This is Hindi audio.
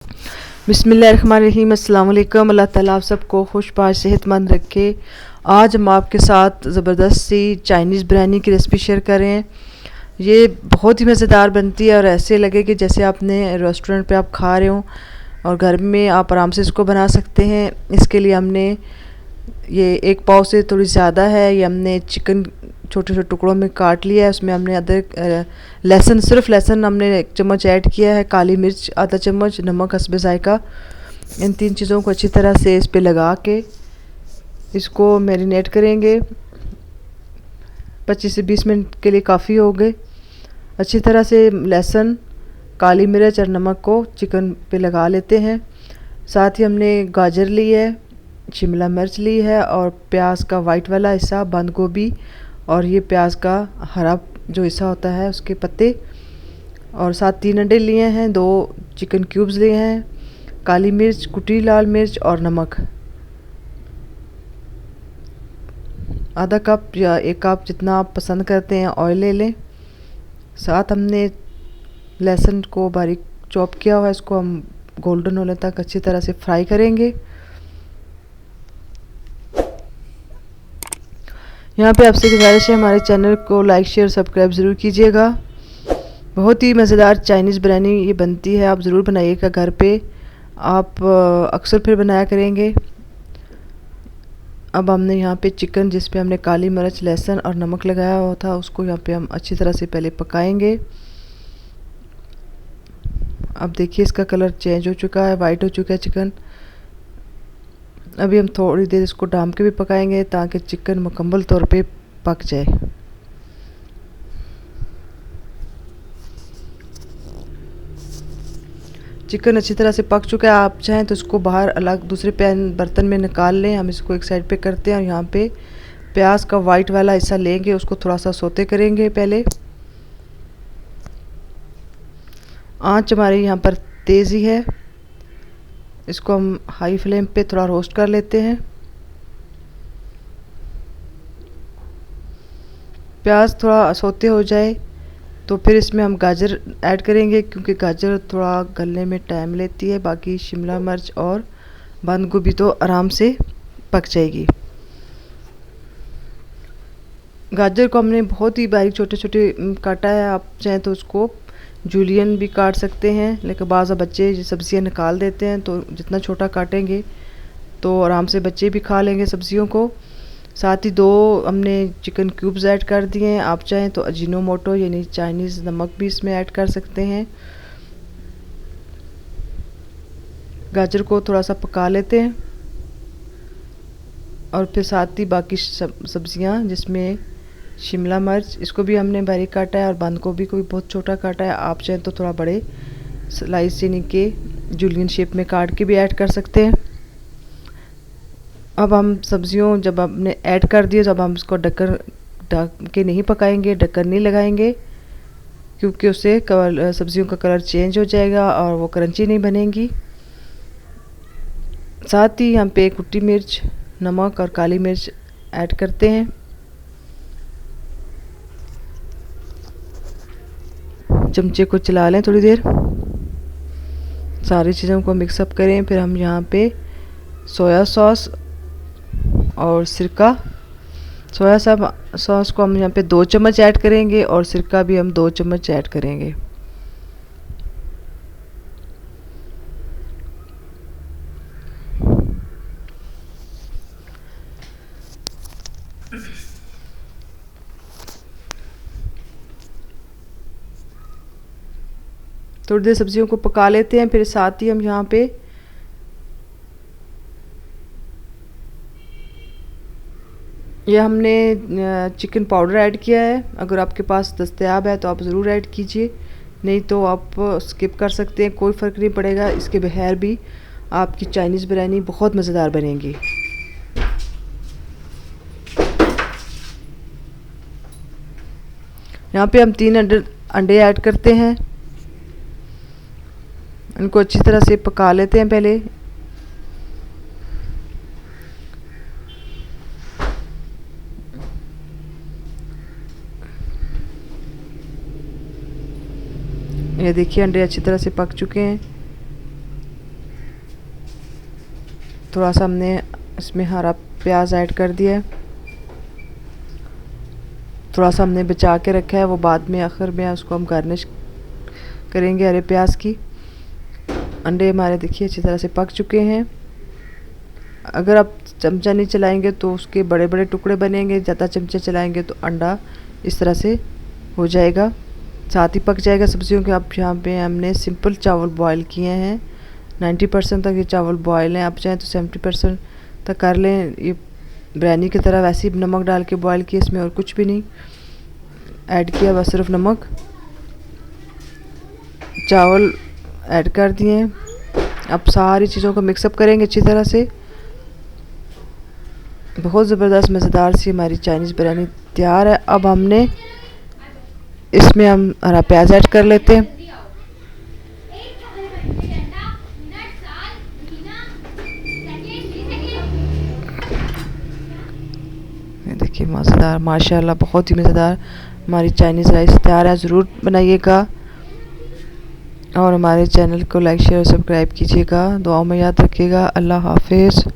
बिस्मिल्लाहिर्रहमानिर्रहीम। अस्सलाम वालेकुम। अल्लाह ताला आप सबको खुशबाश सेहतमंद रखे। आज हम आपके साथ ज़बरदस्त सी चाइनीज़ बिरयानी की रेसिपी शेयर कर रहे हैं। ये बहुत ही मज़ेदार बनती है और ऐसे लगे कि जैसे आपने रेस्टोरेंट पे आप खा रहे हो, और घर में आप आराम से इसको बना सकते हैं। इसके लिए हमने ये 1 पाव से थोड़ी ज़्यादा है। ये हमने चिकन छोटे छोटे टुकड़ों में काट लिया है। उसमें हमने अदरक, लहसुन, सिर्फ लहसुन हमने 1 चम्मच ऐड किया है, काली मिर्च आधा चम्मच, नमक हस्बे ज़ायका। इन 3 चीज़ों को अच्छी तरह से इस पे लगा के इसको मैरिनेट करेंगे। 25 से 20 मिनट के लिए काफ़ी हो गए। अच्छी तरह से लहसुन, काली मिर्च और नमक को चिकन पे लगा लेते हैं। साथ ही हमने गाजर ली है, शिमला मिर्च ली है और प्याज का वाइट वाला हिस्सा, बंद गोभी और ये प्याज का हरा जो हिस्सा होता है उसके पत्ते, और साथ 3 अंडे लिए हैं, 2 चिकन क्यूब्स लिए हैं, काली मिर्च, कुटी लाल मिर्च और नमक। आधा कप या 1 कप जितना आप पसंद करते हैं ऑयल ले लें। साथ हमने लहसुन को बारीक चॉप किया हुआ है, इसको हम गोल्डन होने तक अच्छी तरह से फ्राई करेंगे। यहाँ पे आपसे गुजारिश है, हमारे चैनल को लाइक शेयर सब्सक्राइब ज़रूर कीजिएगा। बहुत ही मज़ेदार चाइनीज़ बिरयानी ये बनती है, आप ज़रूर बनाइएगा घर पे। आप अक्सर फिर बनाया करेंगे। अब हमने यहाँ पे चिकन जिस पे हमने काली मिर्च, लहसुन और नमक लगाया हुआ था, उसको यहाँ पे हम अच्छी तरह से पहले पकाएंगे। अब देखिए इसका कलर चेंज हो चुका है, वाइट हो चुका है चिकन। अभी हम थोड़ी देर इसको ढाँप के भी पकाएंगे ताकि चिकन मुकम्मल तौर पे पक जाए। चिकन अच्छी तरह से पक चुका है। आप चाहें तो इसको बाहर अलग दूसरे पैन बर्तन में निकाल लें। हम इसको एक साइड पे करते हैं और यहाँ पे प्याज का वाइट वाला हिस्सा लेंगे, उसको थोड़ा सा सोते करेंगे पहले। आंच हमारी यहाँ पर तेज़ ही है, इसको हम हाई फ्लेम पे थोड़ा रोस्ट कर लेते हैं। प्याज थोड़ा सोते हो जाए तो फिर इसमें हम गाजर ऐड करेंगे, क्योंकि गाजर थोड़ा गलने में टाइम लेती है। बाकी शिमला मिर्च और बंद गोभी तो आराम से पक जाएगी। गाजर को हमने बहुत ही बारीक छोटे छोटे काटा है। आप चाहें तो उसको जूलियन भी काट सकते हैं, लेकिन बाज़ बच्चे सब्ज़ियाँ निकाल देते हैं, तो जितना छोटा काटेंगे तो आराम से बच्चे भी खा लेंगे सब्ज़ियों को। साथ ही 2 हमने चिकन क्यूब्स ऐड कर दिए हैं। आप चाहें तो अजीनोमोटो यानी चाइनीज़ नमक भी इसमें ऐड कर सकते हैं। गाजर को थोड़ा सा पका लेते हैं और फिर साथ ही बाकी सब्ज़ियाँ जिसमें शिमला मिर्च, इसको भी हमने बारीक काटा है, और बंद गोभी को भी बहुत छोटा काटा है। आप चाहें तो थोड़ा बड़े स्लाइस यानी के जूलियन शेप में काट के भी ऐड कर सकते हैं। अब हम सब्जियों जब हमने ऐड कर दिए, जब हम इसको ढक के नहीं पकाएंगे, ढक्कन नहीं लगाएंगे, क्योंकि उससे सब्जियों का कलर चेंज हो जाएगा और वो क्रंची नहीं बनेंगी। साथ ही हम पे कुटी मिर्च, नमक और काली मिर्च ऐड करते हैं। चमचे को चला लें थोड़ी देर, सारी चीज़ों को मिक्सअप करें। फिर हम यहाँ पे सोया सॉस और सिरका, सोया सॉस को हम यहाँ पे 2 चम्मच ऐड करेंगे और सिरका भी हम 2 चम्मच ऐड करेंगे। थोड़ी देर सब्जियों को पका लेते हैं। फिर साथ ही हम यहाँ पे यह हमने चिकन पाउडर ऐड किया है। अगर आपके पास दस्तयाब है तो आप ज़रूर ऐड कीजिए, नहीं तो आप स्किप कर सकते हैं, कोई फ़र्क नहीं पड़ेगा। इसके बगैर भी आपकी चाइनीज़ बिरयानी बहुत मज़ेदार बनेगी। यहाँ पे हम 3 अंडे ऐड करते हैं, इनको अच्छी तरह से पका लेते हैं पहले। ये देखिए अंडे अच्छी तरह से पक चुके हैं। थोड़ा सा हमने इसमें हरा प्याज ऐड कर दिया है, थोड़ा सा हमने बचा के रखा है, वो बाद में आखिर में उसको हम गार्निश करेंगे हरे प्याज की। अंडे हमारे देखिए अच्छी तरह से पक चुके हैं। अगर आप चमचा नहीं चलाएंगे तो उसके बड़े बड़े टुकड़े बनेंगे, ज़्यादा चमचे चलाएंगे तो अंडा इस तरह से हो जाएगा, साथ ही पक जाएगा सब्जियों के। अब यहाँ पे हमने सिंपल चावल बॉईल किए हैं, 90% तक ये चावल बॉयल हैं। आप चाहें तो 70% तक कर लें। ये बिरयानी की तरह वैसे ही नमक डाल के बॉईल किए, इसमें और कुछ भी नहीं ऐड किया, बस सिर्फ नमक। चावल ऐड कर दिए हैं। अब सारी चीज़ों को मिक्सअप करेंगे अच्छी तरह से। बहुत ज़बरदस्त मज़ेदार सी हमारी चाइनीज़ बिरयानी तैयार है। अब हमने इसमें हम हरा प्याज ऐड कर लेते हैं। देखिए मज़ेदार, माशाल्लाह बहुत ही मज़ेदार हमारी चाइनीज़ राइस तैयार है। ज़रूर बनाइएगा और हमारे चैनल को लाइक शेयर और सब्सक्राइब कीजिएगा। दुआओं में याद रखिएगा। अल्लाह हाफिज़।